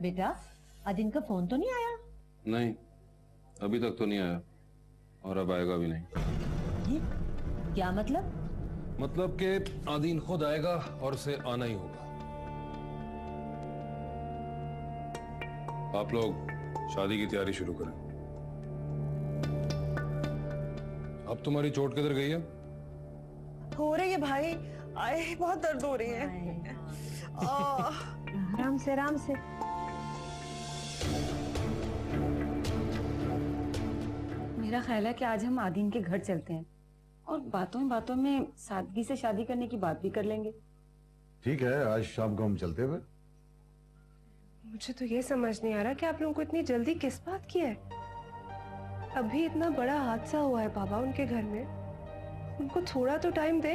बेटा आदिन का फोन तो नहीं आया? नहीं, अभी तक तो नहीं आया और अब आएगा भी नहीं। ये क्या मतलब? मतलब कि आदीन खुद आएगा और उसे आना ही होगा। आप लोग शादी की तैयारी शुरू करें। अब तुम्हारी चोट किधर गई है? हो रही है भाई, आए बहुत दर्द हो रही है। आराम से आराम से। मेरा ख्याल है कि आज हम आदीन के घर चलते हैं और बातों में सादगी से शादी करने की बात भी कर लेंगे। ठीक है, आज शाम को हम चलते हुए। मुझे तो ये समझ नहीं आ रहा कि आप लोगों को इतनी जल्दी किस बात की है। अभी इतना बड़ा हादसा हुआ है पापा उनके घर में, उनको थोड़ा तो टाइम दे।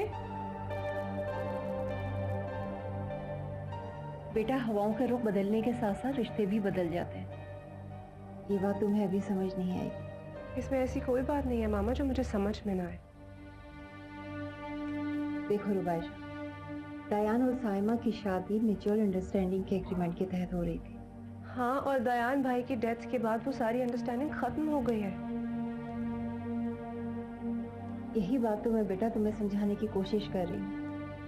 बेटा हवाओं का रुख बदलने के साथ साथ रिश्ते भी बदल जाते हैं। ये बात तुम्हें अभी समझ नहीं आएगी। इसमें ऐसी कोई बात नहीं है मामा जो मुझे समझ में ना आए। देखो रुबाइशा, दयान और साइमा की शादी म्यूचुअल अंडरस्टैंडिंग के एग्रीमेंट के तहत हो रही थी। हाँ, और दयान भाई की डेथ के बाद वो सारी अंडरस्टैंडिंग खत्म हो गई है। यही बात तो मैं बेटा तुम्हें समझाने की कोशिश कर रही हूँ।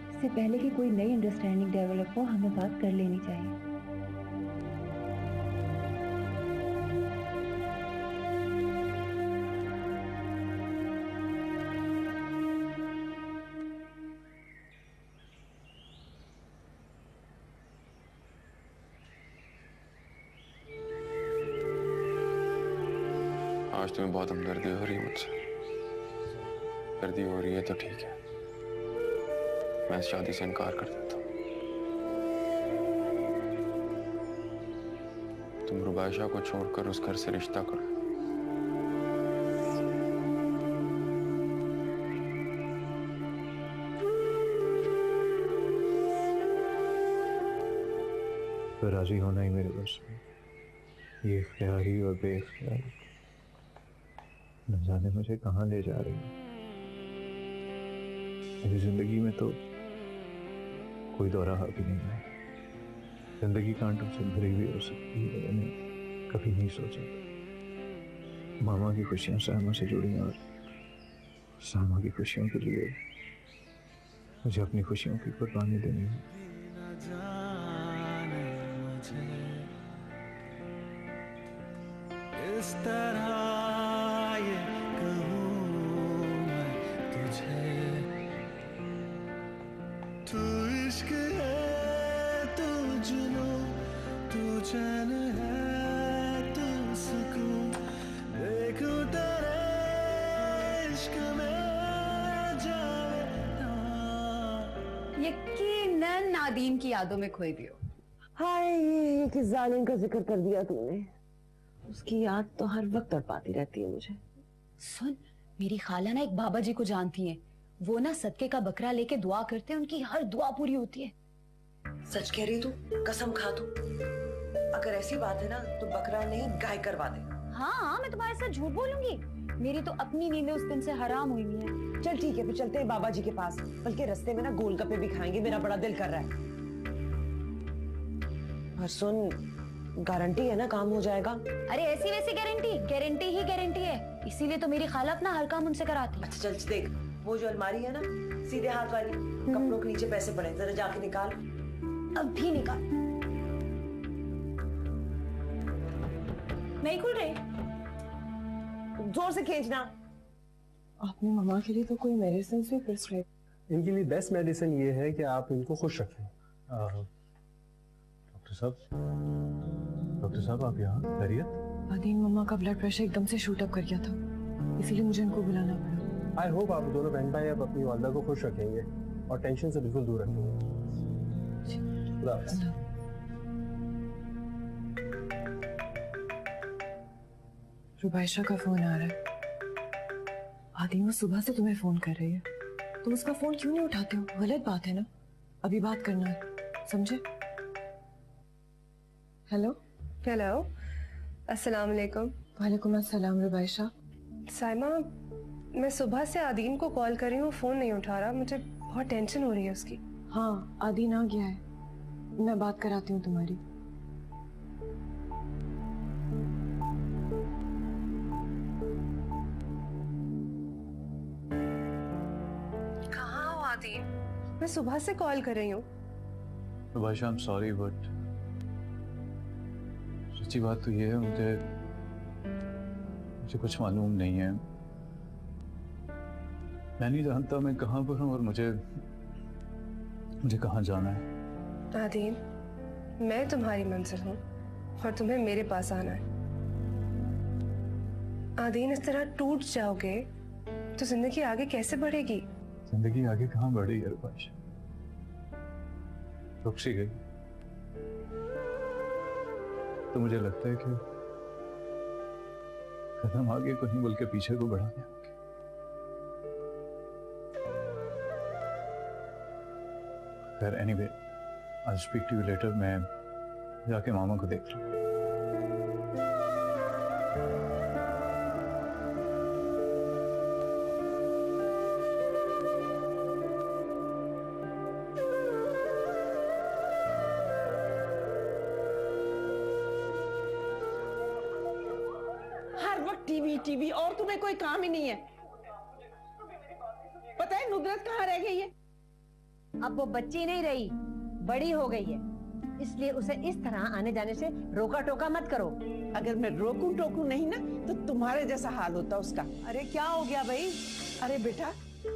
इससे पहले कि कोई नई अंडरस्टैंडिंग डेवलप हो, हमें बात कर लेनी चाहिए। आज तुम्हें बहुत हमदर्दी हो रही है मुझसे। दर्दी हो रही है तो ठीक है, मैं इस शादी से इनकार कर देता हूँ। तुम रुबाइशा को छोड़कर उस घर से रिश्ता करो। तो राजी होना ही मेरे बस में। ये इख्तियारी और बेइख्तियारी न जाने मुझे कहाँ ले जा रही है। मेरी जिंदगी में तो कोई दौरा हावी नहीं है। जिंदगी कांटों से भरी हुई हो सकती है, मैंने कभी नहीं सोचा। मामा की खुशियां सामा से जुड़ी और सामा की खुशियों के लिए मुझे अपनी खुशियों की कुर्बानी देनी है। इस तरह ये कहूँ मैं तुझे, तू इश्क है, तू जुनून, तू चैन है, तू सुकून, देखूं तेरे इश्क में जावेदा। यकीनन नादीन की यादों में खोई भी हो। हाय, ये किस जालिम का जिक्र कर दिया तूने। उसकी याद तो हर वक्त तड़पाती रहती है मुझे। सुन, मेरी खाला ना एक बाबा जी को जानती हैं। वो ना सदके का बकरा लेके दुआ करते हैं, उनकी हर दुआ पूरी होती है। सच कह रही तू? कसम खा तू। अगर ऐसी बात है ना तो बकरा नहीं गाय करवा दे। हाँ, मैं तुम्हारे साथ झूठ बोलूंगी? मेरी तो अपनी नींदें उस दिन से हराम हुई हुई है। चल ठीक है, फिर चलते हैं बाबा जी के पास। बल्कि रास्ते में ना गोलगप्पे भी खाएंगे, मेरा बड़ा दिल कर रहा है। और सुन, गारंटी है ना काम हो जाएगा? अरे ऐसी वैसी गारंटी ही गारंटी है। इसीलिए तो मेरी खाला अपना हर काम उनसे कराती है। अच्छा चल देख, वो जो अलमारी है ना सीधे हाथ वाली, कपड़ों के नीचे पैसे पड़े, जरा जाके निकाल। अभी निकाल। नहीं खुल रही, जोर से खींचना। आपने मम्मा के लिए तो कोई मेडिसिन भी प्रिस्क्राइब? इनके लिए बेस्ट मेडिसिन ये है कि आप इनको खुश रखें। डॉक्टर साहब आप यहाँ? खैरियत? आदीन मम्मा का ब्लड प्रेशर एकदम से शूट अप कर गया था, इसीलिए मुझे इनको बुलाना पड़ा। आई होप आप दोनों बहन भाई अब अपनी वालदा को खुश रखेंगे और टेंशन से बिल्कुल दूर रखेंगे। खुदा हाफिज़। रुबाइशा का फोन आ रहा है। आदीन वो सुबह से तुम्हें फोन कर रही है, तुम उसका फोन क्यों नहीं उठाते हो? गलत बात है ना, अभी बात करना है, समझे? हेलो हेलो, अस्सलाम वालेकुम। वालेकुम अस्सलाम। रुबाइशा। साइमा, मैं सुबह से आदीन को कॉल कर रही हूँ, फोन नहीं उठा रहा, मुझे बहुत टेंशन हो रही है उसकी। हाँ, आदीन आ गया है, मैं बात कराती हूँ तुम्हारी। आदि, मैं सुबह से कॉल कर रही हूँ। तो भाई शाम सॉरी, बट सच्ची बात तो ये है, मुझे कुछ मालूम नहीं है। मैं नहीं जानता मैं कहाँ पर हूँ और मुझे कहाँ जाना है। आदि, मैं तुम्हारी मंजिल हूँ और तुम्हें मेरे पास आना है। आदीन, इस तरह टूट जाओगे तो जिंदगी आगे कैसे बढ़ेगी? जिंदगी आगे कहाँ बढ़ी यार बादशाह, रुक सी गई। तो मुझे लगता है कि कदम आगे को नहीं बल्कि पीछे को बढ़ाने होंगे। खैर anyway, I speak to you later. मैं जाके मामा को देख लूँ। हर वक्त टीवी टीवी और तुम्हें कोई काम ही नहीं है। पता है नुदरत कहाँ रह गई है? अब वो बच्ची नहीं रही, बड़ी हो गई है, इसलिए उसे इस तरह आने जाने से रोका टोका मत करो। अगर मैं रोकूं टोकूं नहीं ना तो तुम्हारे जैसा हाल होता उसका। अरे क्या हो गया भाई? अरे बेटा,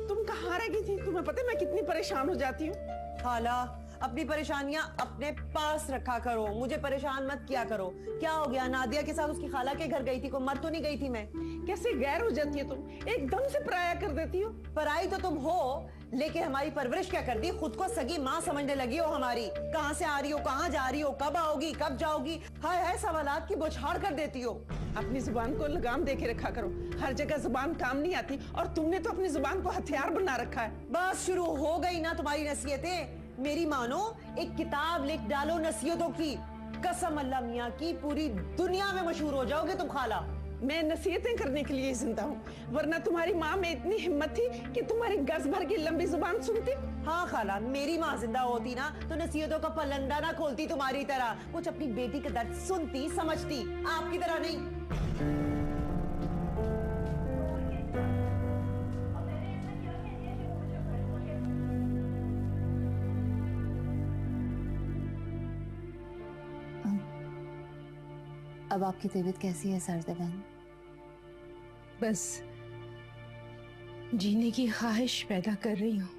तुम कहाँ रह गई थी? तुम्हें पता है मैं कितनी परेशान हो जाती हूँ। खाला, अपनी परेशानियां अपने पास रखा करो, मुझे परेशान मत किया करो। क्या हो गया? नादिया के साथ उसकी खाला के घर गई थी, कोई मर तो नहीं गई थी मैं? कैसे गैर हो जाती है तुम, एकदम से पराया कर देती हो। पराई तो तुम हो, लेकिन हमारी परवरिश क्या कर दी? खुद को सगी माँ समझने लगी हो हमारी। कहाँ से आ रही हो, कहाँ जा रही हो, कब आओगी, कब जाओगी, हाय हाय सवालात की बौछार कर देती हो। अपनी जुबान को लगाम दे के रखा करो, हर जगह जुबान काम नहीं आती और तुमने तो अपनी जुबान को हथियार बना रखा है। बस शुरू हो गई ना तुम्हारी नसीहतें। मेरी मानो, एक किताब लिख डालो नसीहतों की। कसम अल्लाह मियाँ की, पूरी दुनिया में मशहूर हो जाओगे तुम खाला। मैं नसीहतें करने के लिए जिंदा हूँ, वरना तुम्हारी माँ में इतनी हिम्मत थी कि तुम्हारी गज भर की लंबी जुबान सुनती। हाँ खाला, मेरी माँ जिंदा होती ना तो नसीहतों का पलंदा ना खोलती तुम्हारी तरह। कुछ अपनी बेटी का दर्द सुनती समझती, आपकी तरह नहीं। अब आपकी तबीयत कैसी है सारदा बहन? बस जीने की ख्वाहिश पैदा कर रही हूँ।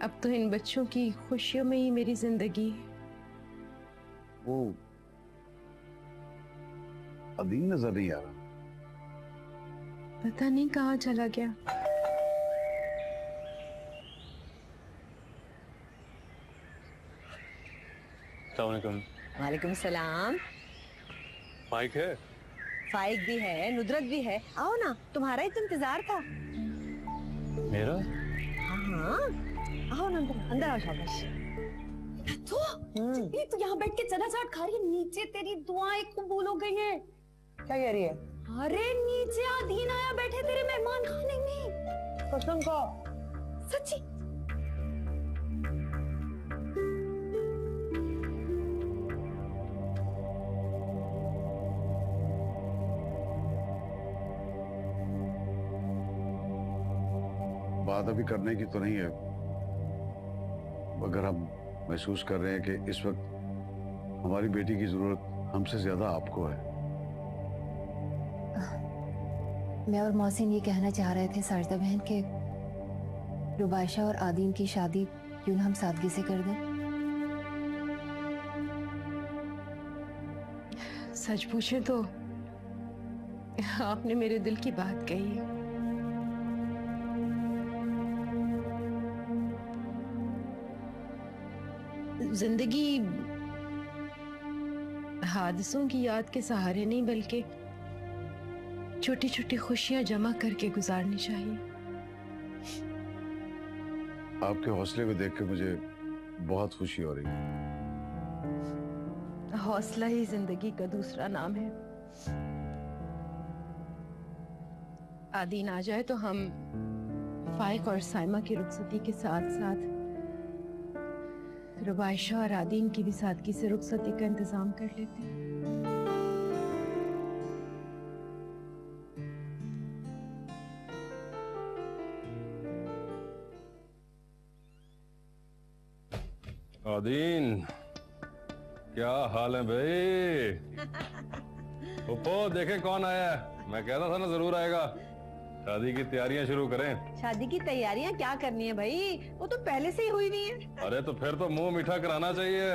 अब तो इन बच्चों की खुशियों में ही मेरी जिंदगी है। वो अदीन नजर नहीं आ रहा। पता नहीं कहाँ चला गया। अस्सलामुअलैकुम। वालेकुम सलाम। माइक है? फाइक भी है, नुदरत भी है। आओ ना, तुम्हारा ही तो इंतजार था। मेरा? हाँ, आओ ना अंदर आओ। शाबाश। तो यहाँ बैठ के चना चाट खा रही है, नीचे तेरी दुआएं कबूल हो गई हैं। क्या कह रही है? अरे नीचे आदीन आया बैठे तेरे मेहमान खाने में। कसम का? सच्ची। बात अभी करने की तो नहीं है, मगर हम महसूस कर रहे हैं कि इस वक्त हमारी बेटी की जरूरत हमसे ज्यादा आपको है। मैं और मोहसिन ये कहना चाह रहे थे सारदा बहन के रुबाइशा और आदीन की शादी क्यों ना हम सादगी से कर दें। सच पूछे तो आपने मेरे दिल की बात कही है। जिंदगी हादसों की याद के सहारे नहीं बल्कि छोटी छोटी खुशियां जमा करके गुजारनी चाहिए। आपके हौसले को देख के मुझे बहुत खुशी हो रही है। हौसला ही जिंदगी का दूसरा नाम है। आदीन आ जाए तो हम फाइक और साइमा की रुखसती के साथ साथ रुबाइशा और आदीन की भी सादगी से रुखसती का इंतजाम कर लेते हैं। आदीन, क्या हाल है भाई? पप्पो देखे कौन आया है। मैं कहता था ना जरूर आएगा। शादी की तैयारियां शुरू करें। शादी की तैयारियां क्या करनी है भाई, वो तो पहले से ही हुई नहीं है। अरे तो फिर तो मुंह मीठा कराना चाहिए।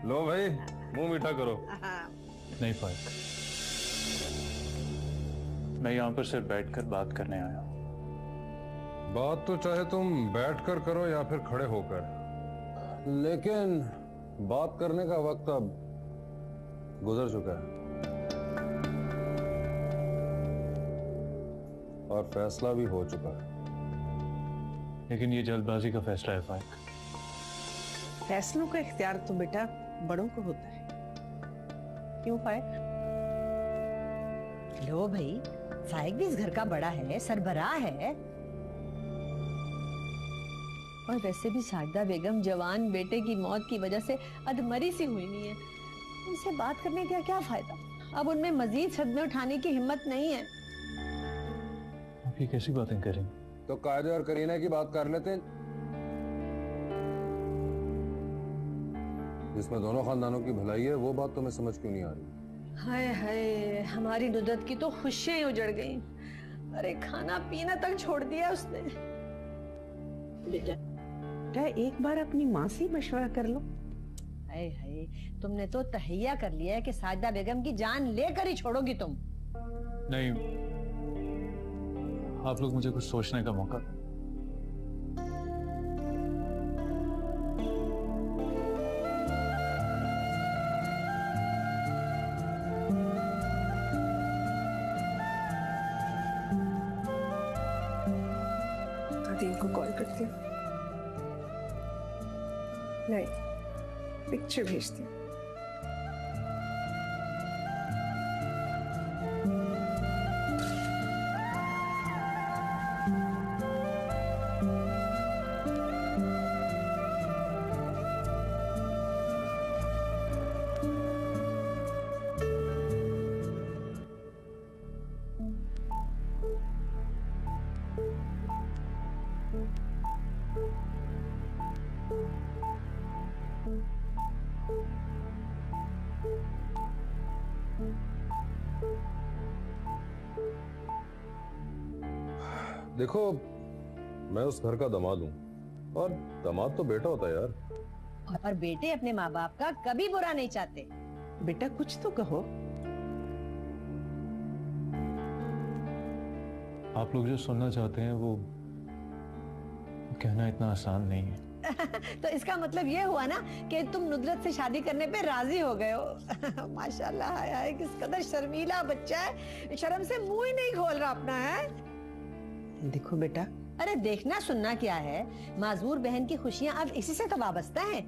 लो भाई, मुंह मीठा करो। नहीं फाइक, मैं यहाँ पर सिर्फ बैठकर बात करने आया हूँ। बात तो चाहे तुम बैठकर करो या फिर खड़े होकर, लेकिन बात करने का वक्त अब गुजर चुका है और फैसला भी हो चुका है। लेकिन ये जल्दबाजी का फैसला है फाइक। फैसलों का इख्तियार तो बेटा बड़ों को होता है। क्यों फाइक? लो भाई, फाइक भी इस घर का बड़ा है, सरबराह है। और वैसे भी साजदा बेगम जवान बेटे की मौत की वजह से अधमरी सी हुई नहीं है। उनसे बात करने का क्या फायदा? अब उनमें मजीद सदमे उठाने की हिम्मत नहीं है। आप ये कैसी बातें करें? तो कायदे और करीना की बात कर लेते हैं, जिसमें दोनों खानदानों की भलाई है। वो बात तुम्हें समझ क्यों नहीं आ रही? हाय हाय, हमारी नुदरत की तो खुशियां ही उजड़ गई। अरे खाना पीना तक छोड़ दिया उसने। बेटा एक बार अपनी माँ से मशवरा कर लो। हाय हाय, तुमने तो तहैया कर लिया है कि साजदा बेगम की जान लेकर ही छोड़ोगी तुम। नहीं, आप लोग मुझे कुछ सोचने का मौका दें। आदीन को कॉल करती हूँ। नहीं, पिक्चर भेजती हूँ। देखो, मैं उस घर का दामाद हूं और दामाद तो बेटा होता है यार। और बेटे अपने माँ बाप का कभी बुरा नहीं चाहते। बेटा कुछ तो कहो। आप लोग जो सुनना चाहते हैं वो कहना इतना आसान नहीं है। तो इसका मतलब ये हुआ ना कि तुम नुदरत से शादी करने पे राजी हो गए हो। माशाल्लाह, हाय हाय, किस कदर शर्मीला बच्चा है, शर्म से मुंह ही नहीं खोल रहा अपना। है देखो बेटा, अरे देखना सुनना क्या है, माजूर बहन की खुशियां अब इसी से तो वाबस्ता है।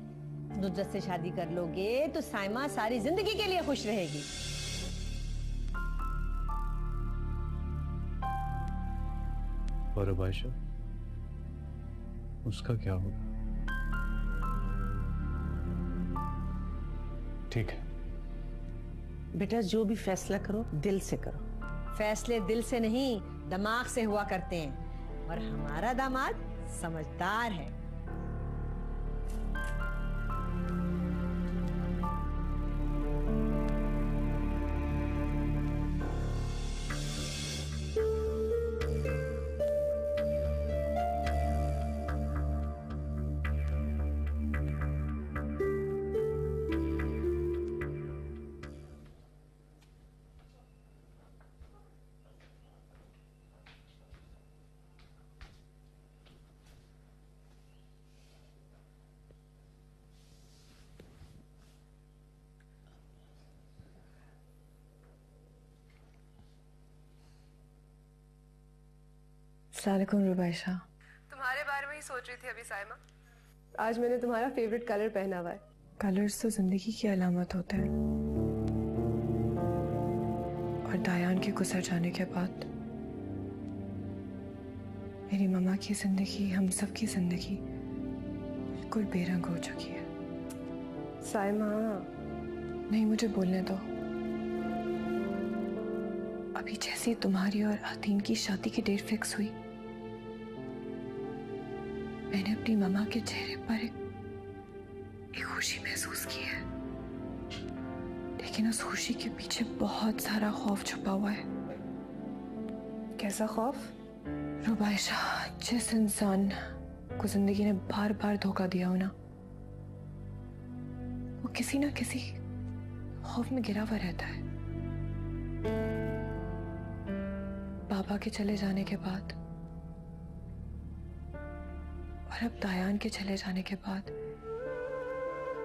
नुदरत से शादी कर लोगे तो साइमा सारी जिंदगी के लिए खुश रहेगी। और अब आयशा, उसका क्या होगा? ठीक है बेटा, जो भी फैसला करो दिल से करो। फैसले दिल से नहीं, दिमाग से हुआ करते हैं। और हमारा दामाद समझदार है। अस्सलामुअलैकुम रुबाइशा। तुम्हारे बारे में ही सोच रही थी अभी साइमा। आज मैंने तुम्हारा फेवरेट कलर पहना हुआ है। कलर्स तो जिंदगी की अलामत होते हैं। और दायान के गुजर जाने के बाद मेरी मम्मा की जिंदगी, हम सब की जिंदगी बिल्कुल बेरंग हो चुकी है। साइमा, नहीं, मुझे बोलने दो। अभी जैसे तुम्हारी और आदीन की शादी की डेट फिक्स हुई, मैंने अपनी मामा के चेहरे पर एक खुशी महसूस की है, लेकिन उस खुशी के पीछे बहुत सारा खौफ छुपा हुआ है। कैसा खौफ? रुबाइशा, जिस इंसान को जिंदगी ने बार बार धोखा दिया हो ना, वो किसी ना किसी खौफ में गिरा हुआ रहता है। बाबा के चले जाने के बाद और अब दायान के चले जाने के बाद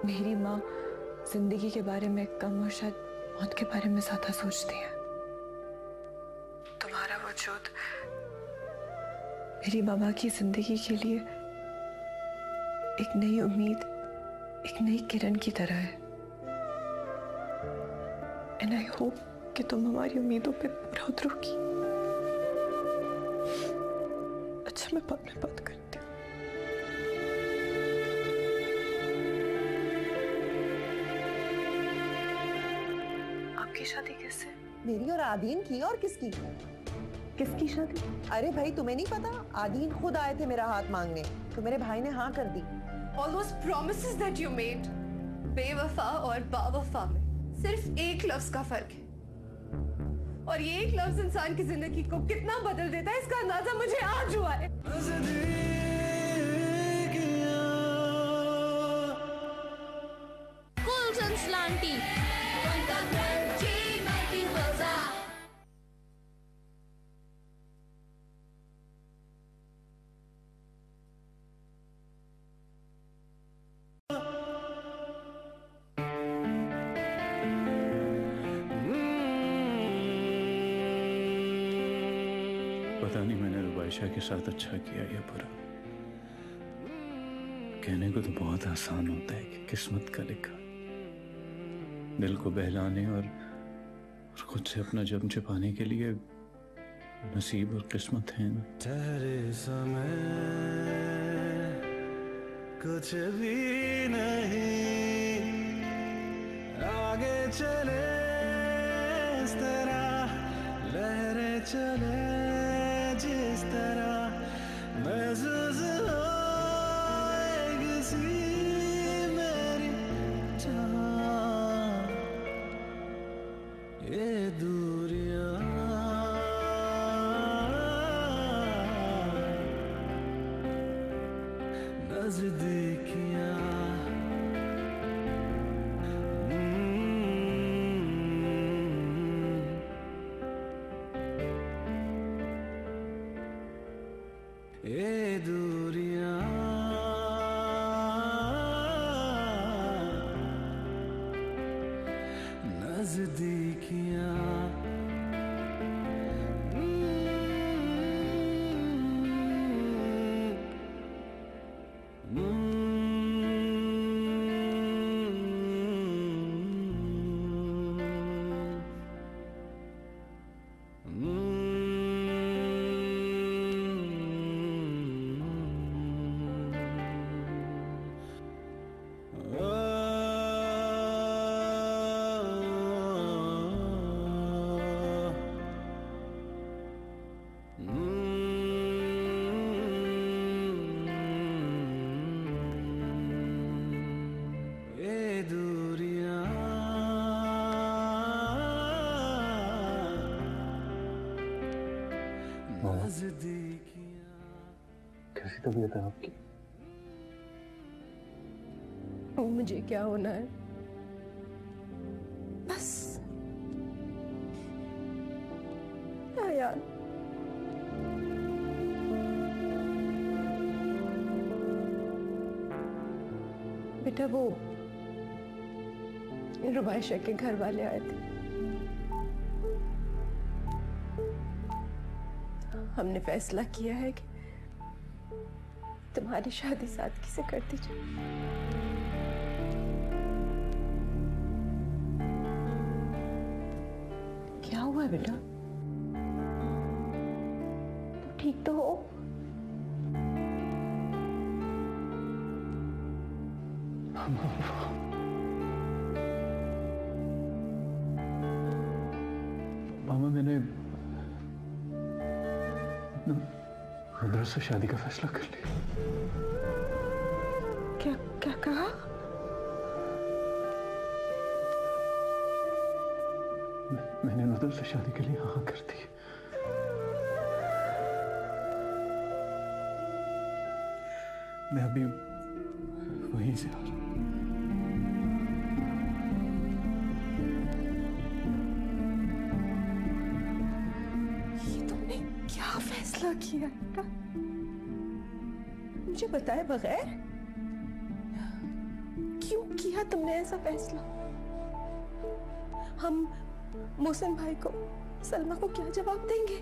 मेरी माँ जिंदगी के बारे में कम और शायद मौत के बारे में ज्यादा सोचती है। तुम्हारा वजूद मेरी मामा की जिंदगी के लिए एक नई उम्मीद, एक नई किरण की तरह है। एंड आई होप कि तुम हमारी उम्मीदों पे पूरा उतरोगी। अच्छा, मैं बाद में बात करती हूँ। आपकी शादी किससे? मेरी और आदीन की। और किसकी? किसकी शादी? अरे भाई, तुम्हें नहीं पता? आदीन खुद आए थे मेरा हाथ मांगने, तो मेरे भाई ने हाँ कर दी। All those promises that you made, बेवफा और बावफा में सिर्फ एक लफ्ज का फर्क है, और ये एक लफ्ज इंसान की जिंदगी को कितना बदल देता है, इसका अंदाजा मुझे आज हुआ है। पता नहीं मैंने रुबाइशा के साथ अच्छा किया या बुरा। कहने को तो बहुत आसान होता है कि किस्मत का लिखा, दिल को बहलाने और खुद से अपना जम छिपाने के लिए नसीब और किस्मत है ना। ठहरे समय कुछ भी नहीं, आगे चले इस तरह, लहरें चले जिस तरह, महसूस होएगी सी मेरी जान। ये दूरियां नजदीकियां, ये दूरियां नजदीकियां, कैसी तबीयत है आपकी? मुझे क्या होना है, बस यार। बेटा, वो रुबाइशा के घर वाले आए थे, हमने फैसला किया है कि तुम्हारी शादी सादगी से कर दी जाए। क्या हुआ है बेटा? तुम ठीक तो हो? मामा, मैंने रुद्र से शादी का फैसला कर लिया। क्या क्या कहा? मैंने नुदरत से शादी के लिए हाँ कर दी। मैं अभी वहीं से आ रहा हूँ। ये तुमने क्या फैसला किया बेटा? मुझे बताए बगैर क्यों किया तुमने ऐसा फैसला? हम मोहसिन भाई को, सलमा को क्या जवाब देंगे?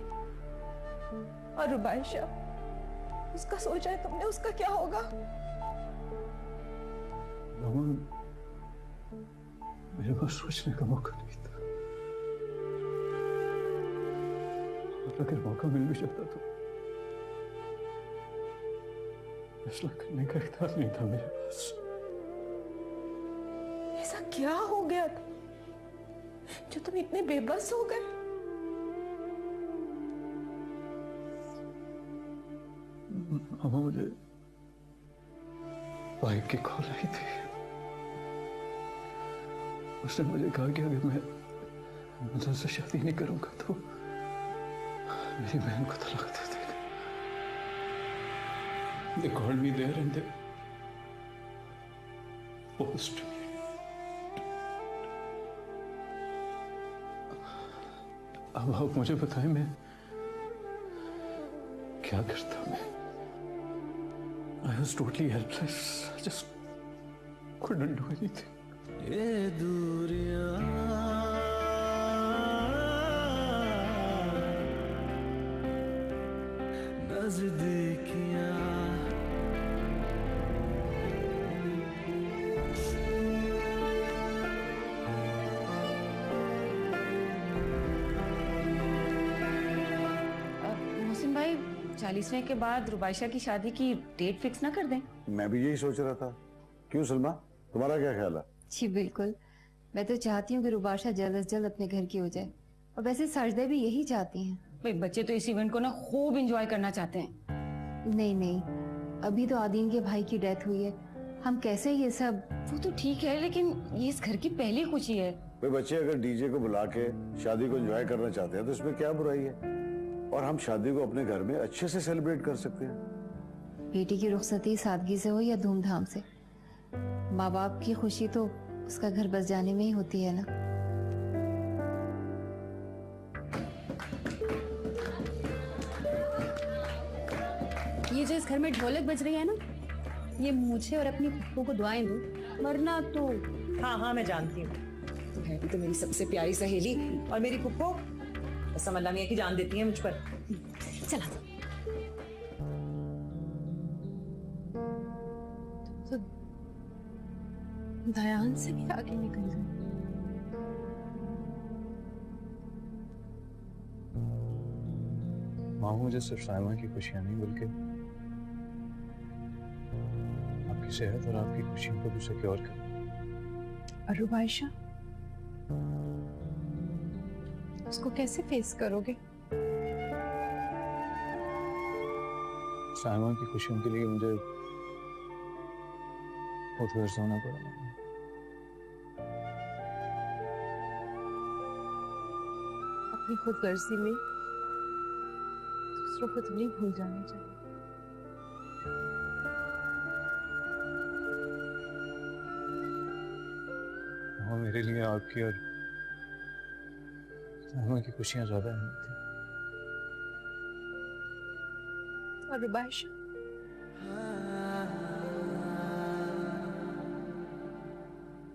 और रुबाइशा, उसका सोचा है तुमने, उसका क्या होगा? मेरे पास सोचने का मौका नहीं था, और अगर मौका मिल भी जाता तो फैसला करने का इख्तियार नहीं था मेरे पास। ऐसा क्या हो गया था जो तुम इतने बेबस हो गए? मामा, मुझे भाई की कॉल आई थी। उसने मुझे कहा कि अगर मैं मुझसे से शादी नहीं करूंगा तो मेरी बहन को तलाक दे देगा। They called me there and they forced me. अब आप मुझे बताएं मैं क्या करता? मैं I was totally helpless. I just couldn't do anything. ये दूरियां नजदीकियां मोहसिन भाई, 40वें के बाद रुबाइशा की शादी की डेट फिक्स ना कर दें? मैं भी यही सोच रहा था। क्यों सलमा, तुम्हारा क्या ख्याल है? जी बिल्कुल, मैं तो चाहती हूँ कि रुबाशा जल्द से जल्द अपने घर की हो जाए, और वैसे साजदा भी यही चाहती हैं। भाई बच्चे तो इस इवेंट को ना खूब एंजॉय करना चाहते हैं। नहीं नहीं, अभी तो आदीन के भाई की डेथ हुई है, हम कैसे ये सब। वो तो ठीक है, लेकिन ये इस घर की पहली खुशी है। भाई बच्चे अगर डीजे को बुला के शादी को एंजॉय करना चाहते हैं तो इसमें क्या बुराई है, और हम शादी को अपने घर में अच्छे से सेलिब्रेट कर सकते हैं। बेटी की रुखसती सादगी से हो या धूमधाम से, माँ बाप की खुशी तो उसका घर बस जाने में ही होती है ना। ये जो इस घर में ढोलक बज रही है ना, ये मुझे और अपनी फूफू को दुआएं दो, वरना तो। हाँ हाँ मैं जानती हूँ, तो है भी तो मेरी सबसे प्यारी सहेली और मेरी फुप्पो, कसम अल्लाह मियां की जान देती है मुझ पर। चला तो दयान से भी आगे निकल गई। माँ, मुझे सिर्फ साइमा की खुशियां नहीं बल्कि आपकी सेहत और आपकी खुशियों को भी सिक्योर करना। और रुबाइशा, उसको कैसे फेस करोगे? साइमा की खुशियों के लिए मुझे बहुत गर्ज होना पड़ा। अपनी खुदगर्जी में दूसरों को तो नहीं भूल जाना चाहिए। हाँ, मेरे लिए आपकी और साइमा की खुशियां ज्यादा अहम थी। और रुबाइशा,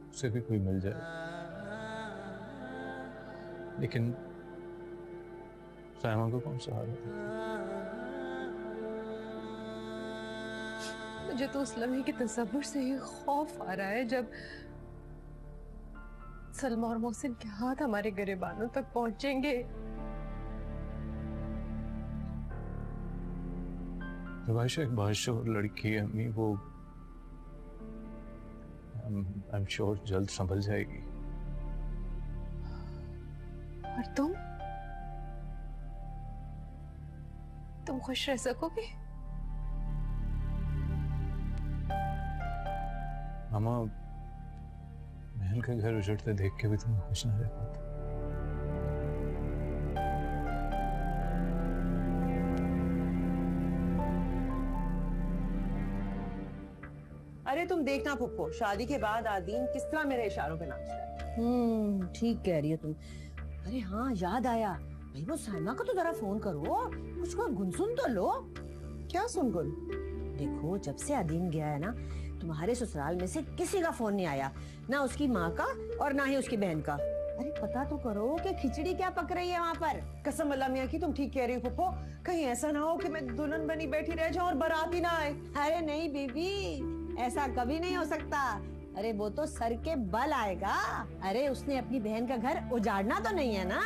उसे भी कोई मिल जाए, लेकिन साइमा को कौन सहारा था? मुझे तो उस लम्हे के तसव्वुर से ही खौफ आ रहा है जब सलमा और मोहसिन के हाथ हमारे गिरेबानों तक पहुंचेंगे। रुबाइशा एक बाशऊर लड़की है अम्मी, वो आई एम श्योर जल्द संभल जाएगी। और तुम खुश रह सकोगे? मामा, बहन का घर उजड़ते देख के भी तुम खुश ना रह पाते। अरे तुम देखना फुप्पो, शादी के बाद आदीन किस तरह मेरे इशारों पे नाच रहा है। ठीक कह रही हो तुम। अरे हाँ, याद आया भाई, वो साइमा को तो जरा फोन करो, उसको गुनसुन तो लो। क्या सुनगुन? देखो, जब से आदीन गया है ना, तुम्हारे ससुराल में से किसी का फोन नहीं आया, ना उसकी माँ का और ना ही उसकी बहन का। अरे पता तो करो कि खिचड़ी क्या पक रही है वहाँ पर। कसम अल्लाह मियाँ की, तुम ठीक कह रही हो फुप्पो। कहीं ऐसा ना हो कि मैं दुल्हन बनी बैठी रह जाऊं और बारात ही ना आए। अरे नहीं बीबी, ऐसा कभी नहीं हो सकता। अरे वो तो सर के बल आएगा। अरे उसने अपनी बहन का घर उजाड़ना तो नहीं है ना।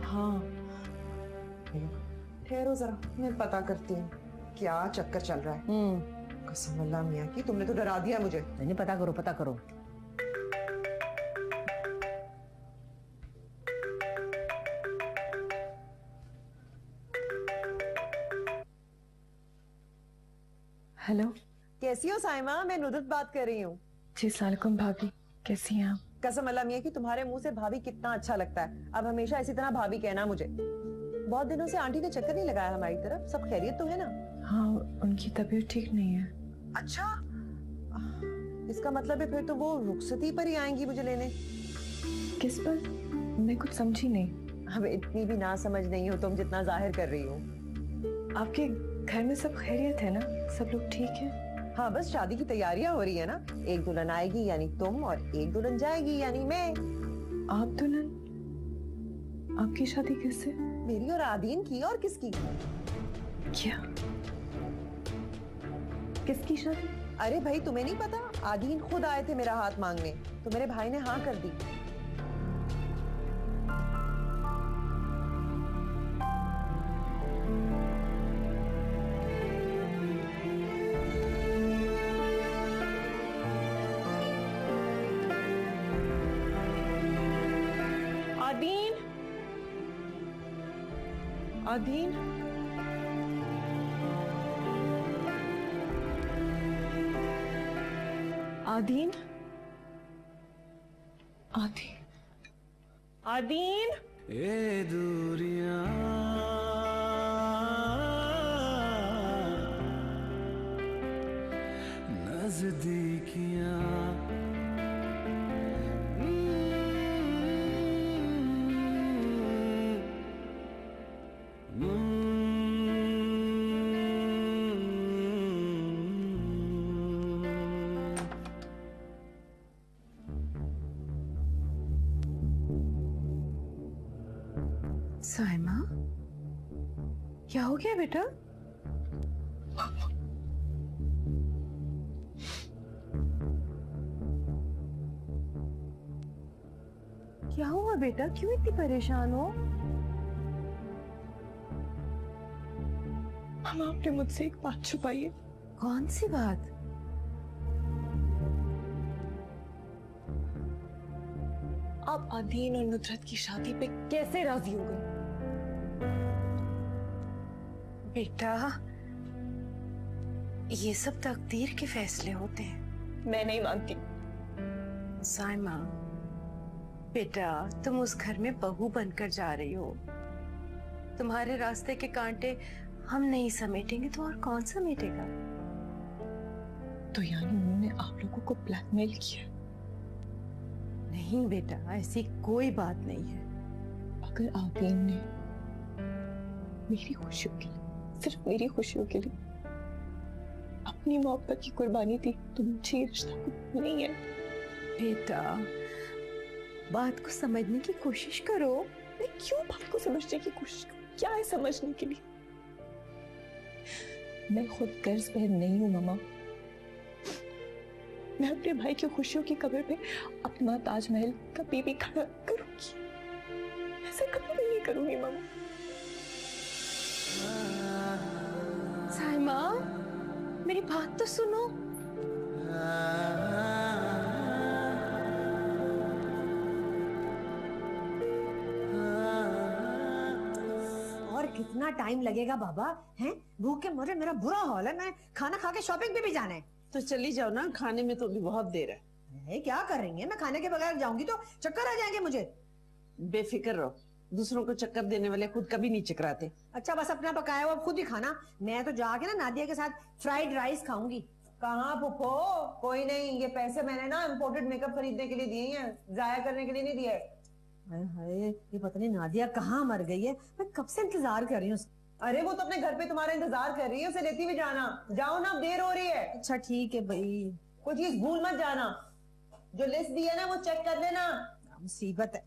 हाँ, ठहरो जरा, मैं पता करती हूँ क्या चक्कर चल रहा है। कसम अल्लाह मियाँ की, तुमने तो डरा दिया मुझे। नहीं, पता करो, पता करो। हेलो, कैसी हो साइमा? मैं नुदरत बात कर रही हूँ। जी सलाम भाभी, कैसी हैं आप? कसम अल्लाह मियाँ की, तुम्हारे मुंह से भाभी कितना अच्छा लगता है। अब हमेशा इसी तरह भाभी कहना मुझे। बहुत दिनों से आंटी ने चक्कर नहीं लगाया हमारी तरफ। सब खैरियत तो है ना? हाँ, उनकी तबीयत ठीक नहीं है। अच्छा, इसका मतलब है फिर तो वो रुखसती पर ही आएंगी मुझे लेने। किस पर? मैं कुछ समझी नहीं। अब इतनी भी ना समझ नहीं हो तुम जितना जाहिर कर रही हो। आपके घर में सब खैरियत है ना? सब लोग ठीक हैं? हाँ, बस शादी की तैयारियां हो रही है ना। एक दुल्हन आएगी यानी तुम, और एक दुल्हन जाएगी यानी मैं। आप दुल्हन? आपकी शादी किससे? मेरी और आदीन की। और किसकी? क्या? किसकी शादी? अरे भाई, तुम्हें नहीं पता? आदीन खुद आए थे मेरा हाथ मांगने, तो मेरे भाई ने हाँ कर दी। आदीन, आदीन, आदीन, आदीन, आदीन। ये दूरियां नजदीकियां साइमा, क्या हो गया बेटा? क्या हुआ बेटा? क्यों इतनी परेशान हो? हम, आपने मुझसे एक बात छुपाई है। कौन सी बात? आप आदीन और नुदरत की शादी पे कैसे राजी हो गई? बेटा, ये सब तकदीर के फैसले होते हैं। मैं नहीं मानती। साइमा, बेटा, तुम उस घर में बहू बनकर जा रही हो। तुम्हारे रास्ते के कांटे हम नहीं समेटेंगे तो और कौन समेटेगा? तो यानी उन्होंने आप लोगों को ब्लैकमेल किया? नहीं बेटा, ऐसी कोई बात नहीं है। अगर आदीन ने मेरी खुशियों के लिए, सिर्फ मेरी खुशियों के लिए अपनी मोहब्बत की कुर्बानी दी, तो मुझे रिश्ता कबूल नहीं है। बेटा, बात को समझने की कोशिश करो। मैं क्यों बात को समझने की कोशिश करूं? क्या है समझने के लिए? मैं खुद कर्ज पर नहीं हूं मामा। मैं अपने भाई की खुशियों की कब्र पे अपना ताजमहल कभी भी खड़ा करूंगी। ऐसा कभी भी नहीं करूंगी मामा। साइमा, मेरी बात तो सुनो। और कितना टाइम लगेगा बाबा? हैं? भूख के मारे मेरा बुरा हाल है। मैं खाना खा के शॉपिंग पे भी जाना है। तो चली जाओ ना, खाने में तो अभी बहुत देर है। क्या कर रही है? मैं खाने के बगैर जाऊंगी तो चक्कर आ जाएंगे मुझे। बेफिक्र रहो, दूसरों को चक्कर देने वाले खुद कभी नहीं चकराते। अच्छा बस अपना पकाया हुआ खुद ही खाना, मैं तो जाके ना नादिया के साथ फ्राइड राइस खाऊंगी। कहाँ पुप्पो, कोई नहीं, ये पैसे मैंने ना इम्पोर्टेड मेकअप खरीदने के लिए दिए हैं, जाया करने के लिए नहीं दिए। हाय, ये पता नहीं नादिया कहाँ मर गई है, मैं कब से इंतजार कर रही हूँ। अरे वो तो अपने घर पे तुम्हारा इंतजार कर रही है, उसे लेती हुई जाना। जाओ ना, देर हो रही है। अच्छा ठीक है भाई। कोई चीज भूल मत जाना, जो लिस्ट दी है ना वो चेक कर लेना। मुसीबत है।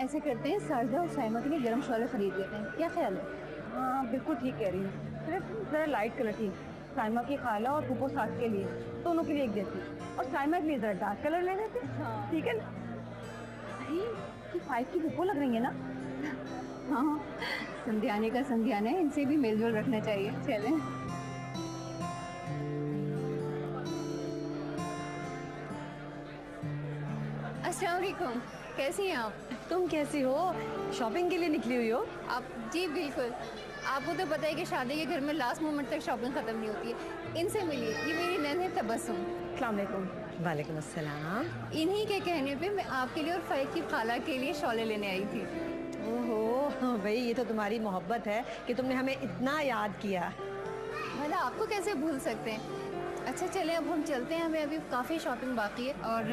ऐसे करते हैं, सारदा और साइमा के लिए गर्म शॉले खरीद लेते हैं, क्या ख्याल है? हाँ बिल्कुल ठीक कह रही है, सिर्फ जरा लाइट कलर की। साइमा की खाला और पुप्पो सास के लिए, दोनों के लिए एक जैसी, और साइमा के लिए जरा डार्क कलर ले लेते। ठीक है ना? अरे 5 की पुप्पो लग रही है ना? हाँ, संध्याने का संध्याना है, इनसे भी मेलजोल रखना चाहिए। चलें। अस्सलाम वालेकुम, कैसी हैं आप? तुम कैसी हो? शॉपिंग के लिए निकली हुई हो आप? जी बिल्कुल, आपको तो पता है कि शादी के घर में लास्ट मोमेंट तक शॉपिंग खत्म नहीं होती है। इनसे मिलिए, ये मेरी नैन है तबस्सुम। अस्सलाम वालेकुम। वालेकुम अस्सलाम। इन्हीं के कहने पे मैं आपके लिए और फैक की खाला के लिए शॉले लेने आई थी। ओहो भाई, ये तो तुम्हारी मोहब्बत है कि तुमने हमें इतना याद किया। भला आपको कैसे भूल सकते हैं। अच्छा चले अब हम चलते हैं, हमें अभी काफ़ी शॉपिंग बाकी है और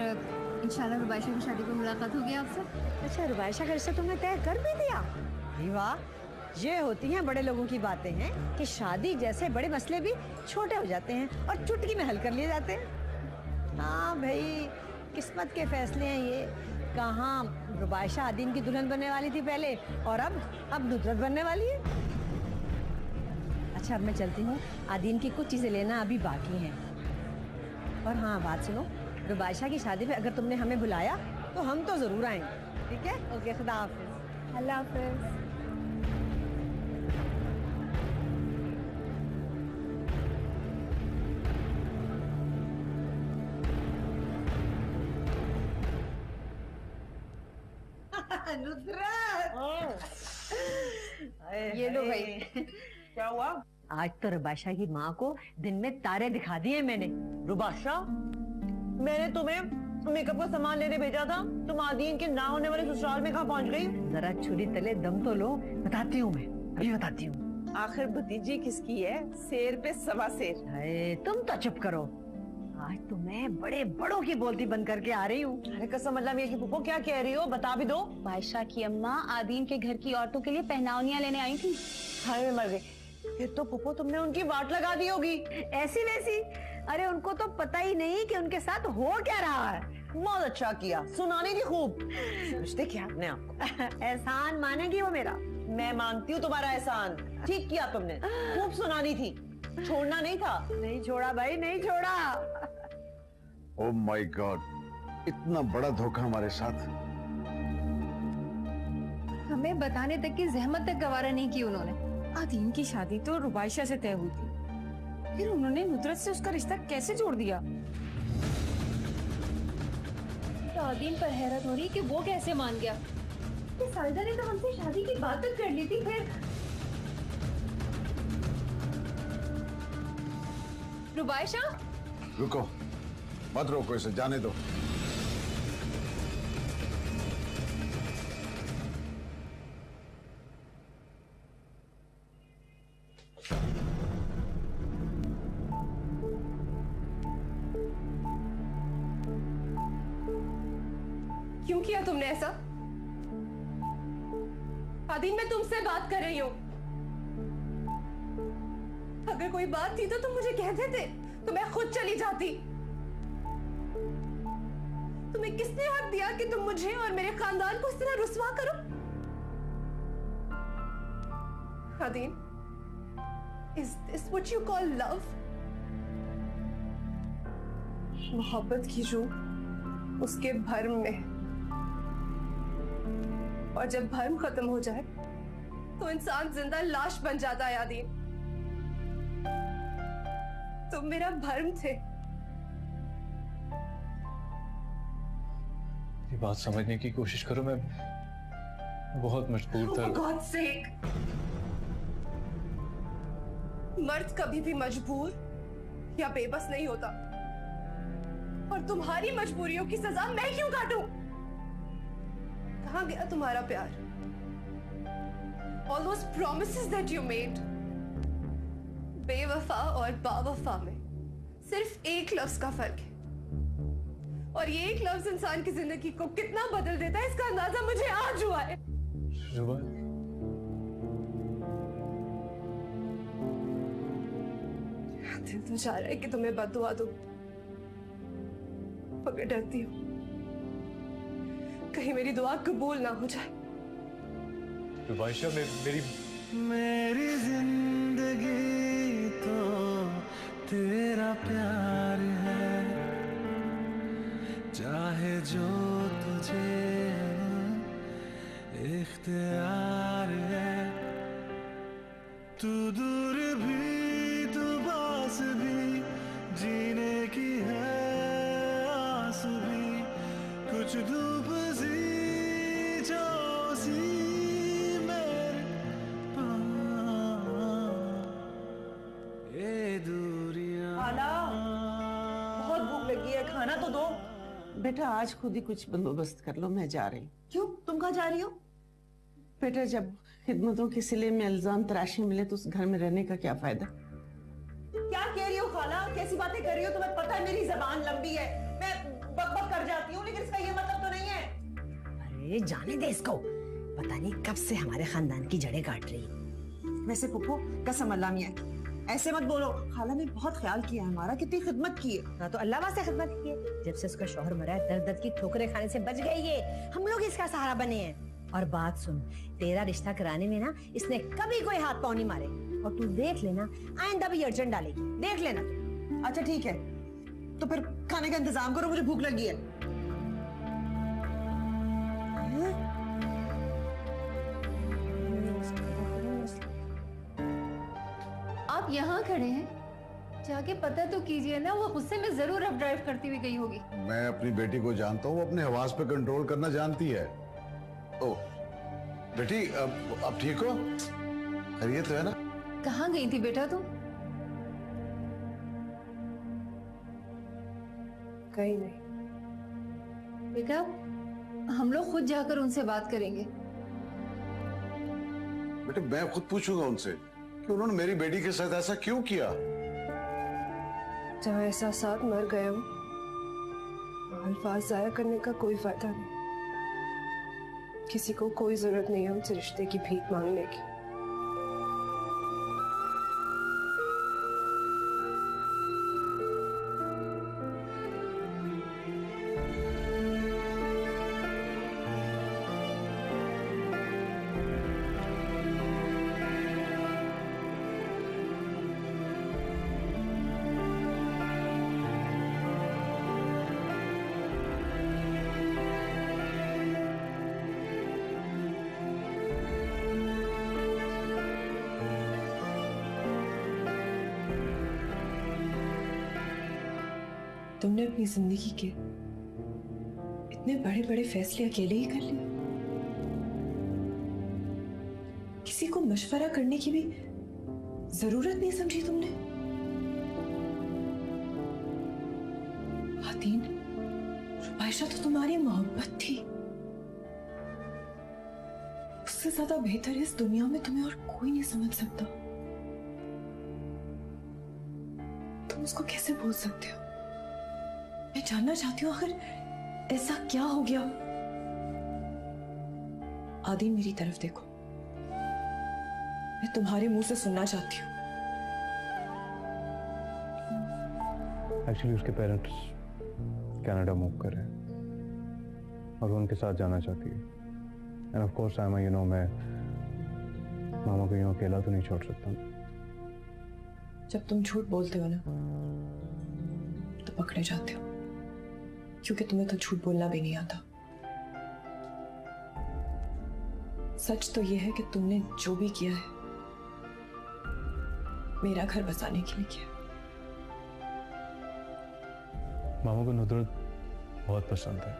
इंशाल्लाह रुबाइशा की शादी पर मुलाकात होगी आपसे। अच्छा रुबाइशा का रिश्ता तुमने तय कर भी दिया? वाह, ये होती हैं बड़े लोगों की बातें हैं कि शादी जैसे बड़े मसले भी छोटे हो जाते हैं और चुटकी में हल कर लिए जाते हैं। हाँ भाई, किस्मत के फैसले हैं ये। कहाँ रुबाइशा आदीन की दुल्हन बनने वाली थी पहले, और अब नुसरत बनने वाली है। अच्छा अब मैं चलती हूँ, आदीन की कुछ चीजें लेना अभी बाकी हैं। और हाँ बात सुनो, रुबाइशा की शादी पे अगर तुमने हमें बुलाया तो हम तो जरूर आएंगे। ठीक है? ओके, खुदा हाफिज। अल्लाह हाफिज। ये लो भाई। क्या हुआ? आज तो रुबाइशा की माँ को दिन में तारे दिखा दिए मैंने। रुबाइशा, मैंने तुम्हें मेकअप का सामान लेने भेजा था, तुम आदीन के ना होने वाले ससुराल में कहाँ पहुँच गई? जरा छुरी तले दम तो लो, बताती हूँ मैं, अभी बताती हूँ। आखिर भतीजी किसकी है? शेर पे सवा शेर। तुम तो चुप करो, आज तो मैं बड़े बड़ों की बोलती बंद करके आ रही हूँ। अरे कसम अल्लाह मियां की पुप्पो, क्या कह रही हो? बता भी दो। बादशाह की अम्मा आदीन के घर की औरतों के लिए पहनावनियां लेने आई थी। हाय मैं मर गई। फिर तो पुप्पो तुमने उनकी वाट लगा दी होगी। ऐसी वैसी? अरे उनको तो पता ही नहीं कि उनके साथ हो क्या रहा है। बहुत अच्छा किया, सुनानी थी खूब। समझते क्या अपने आपको? एहसान मानेगी वो मेरा? मैं मानती हूँ तुम्हारा एहसान, ठीक किया तुमने, खूब सुनानी थी, छोड़ना नहीं था। नहीं छोड़ा भाई, नहीं छोड़ा। ओह माय गॉड, इतना बड़ा धोखा हमारे साथ। हमें बताने तक की जहमत तक गवारा नहीं की उन्होंने। आदीन की शादी तो रुबाइशा से तय हुई थी, फिर उन्होंने नुसरत से उसका रिश्ता कैसे जोड़ दिया? तो आदीन पर हैरत हो रही कि वो कैसे मान गया। सालदा ने तो हमसे शादी की बात तक कर ली थी। फिर रुबाइशा, रुको, मत रोको इसे, जाने दो। क्यों किया तुमने ऐसा? आदीन, मैं तुमसे बात कर रही हूँ। अगर कोई बात थी तो तुम मुझे कह देते, तो मैं खुद चली जाती। तुम्हें किसने हक दिया कि तुम मुझे और मेरे खानदान को इस तरह रुस्वा करो? आदीन, is this what you call love? मोहब्बत की रूह उसके भर्म में, और जब भर्म खत्म हो जाए तो इंसान जिंदा लाश बन जाता है। आदीन, तुम मेरा भर्म थे। ये बात समझने की कोशिश करो। मैं बहुत मजबूर था। For God's sake! मर्द कभी भी मजबूर या बेबस नहीं होता, और तुम्हारी मजबूरियों की सजा मैं क्यों काटूं? कहां गया तुम्हारा प्यार? All those promises that you made. बेवफा और बावफा में सिर्फ एक लफ्ज का फर्क है, और ये एक लफ्ज इंसान की जिंदगी को कितना बदल देता है इसका अंदाजा मुझे आज हुआ है। दिल तो चाह रहा है कि तुम्हें बददुआ दूं, मगर डरती हूं कहीं मेरी दुआ कबूल ना हो जाए। रुबाइशा मेरी जिंदगी तो तेरा प्यार है, चाहे जो तुझे इख्तियार है। तू दूर भी तू पास भी, जीने की है आस भी, कुछ धूप सी सी मेरे ये दूरियां। खाला, बहुत भूख लगी है, खाना तो दो। बेटा आज खुद ही कुछ बंदोबस्त कर लो, मैं जा रही हूँ। क्यों, तुम कहाँ जा रही हो? बेटा जब खिदमतों के सिले में इल्जाम तराशी मिले तो उस घर में रहने का क्या फायदा। क्या कह रही हो खाला, कैसी बातें कर रही हो? तुम्हें पता है मेरी जबान लंबी है, मैं बकबक कर जाती हूँ, लेकिन इसका ये मतलब तो नहीं है। अरे जाने दे इसको, पता नहीं कब से हमारे खानदान की जड़ें काट रही है। वैसे फुफो कसम अल्लाह मियां, ऐसे मत बोलो। खाला ने बहुत ख्याल किया है हमारा, कितनी खिदमत की है। हाँ तो अल्लाह वास्ते खिदमत की है। जब से उसका शौहर मरा है दर्द दर्द की ठोकरें खाने से बच गई है, हम लोग इसका सहारा बने हैं। और बात सुन, तेरा रिश्ता कराने में ना इसने कभी कोई हाथ पाँव नहीं मारे, और तू देख लेना आइंदा भी अड़चन डालेगी, देख लेना। अच्छा ठीक है, तो फिर खाने का इंतजाम करो, मुझे भूख लगी है। आप यहाँ खड़े हैं, जाके पता तो कीजिए ना, वो गुस्से में जरूर अब ड्राइव करती हुई गई होगी। मैं अपनी बेटी को जानता हूँ, अपने हवास पे कंट्रोल करना जानती है। ओ बेटी, अब ठीक हो? खैरियत है ना? कहाँ गई थी बेटा तुम? कहीं नहीं बेटा, हम लोग खुद जाकर उनसे बात करेंगे। बेटे मैं खुद पूछूंगा उनसे कि उन्होंने मेरी बेटी के साथ ऐसा क्यों किया। जहाँ एहसासात मर गए हो, अल्फाज जाया करने का कोई फायदा नहीं। किसी को कोई जरूरत नहीं है उनसे रिश्ते की भीख मांगने की। तुमने अपनी जिंदगी के इतने बड़े बड़े फैसले अकेले ही कर लिए, किसी को मशवरा करने की भी जरूरत नहीं समझी तुमने। आतीन, रुबाइशा तो तुम्हारी मोहब्बत थी, उससे ज्यादा बेहतर इस दुनिया में तुम्हें और कोई नहीं समझ सकता। तुम उसको कैसे भूल सकते हो? मैं जानना चाहती हूँ आखिर ऐसा क्या हो गया। आदि मेरी तरफ देखो, मैं तुम्हारे मुंह से सुनना चाहती हूँ। एक्चुअली उसके पेरेंट्स कनाडा मूव कर रहे हैं और वो उनके साथ जाना चाहती है। End of course Saima, you know, मैं मामा को यूं अकेला तो नहीं छोड़ सकता। जब तुम झूठ बोलते हो ना तो पकड़े जाते हो, क्योंकि तुम्हें तो झूठ बोलना भी नहीं आता। सच तो यह है कि तुमने जो भी किया है मेरा घर बसाने के लिए किया। मामा को नुसरत बहुत पसंद है,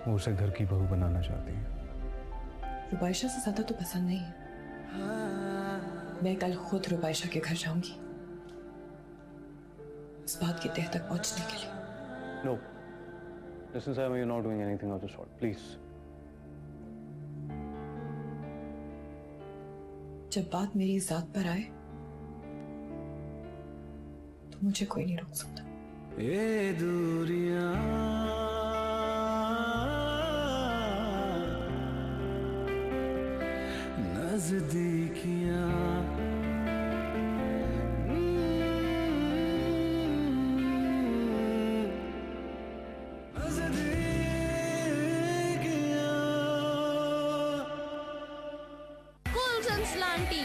वो उसे घर की बहू बनाना चाहती है। रुबाइशा से ज्यादा तो पसंद नहीं है। मैं कल खुद रुबाइशा के घर जाऊंगी इस बात की तह तक पहुंचने के लिए। No. Listen, Saima, you're not doing anything of the sort. Please. जब बात मेरी जात पर आए तो मुझे कोई नहीं रोक सकता। ये दूरियां नजदीकियां Cool Slanty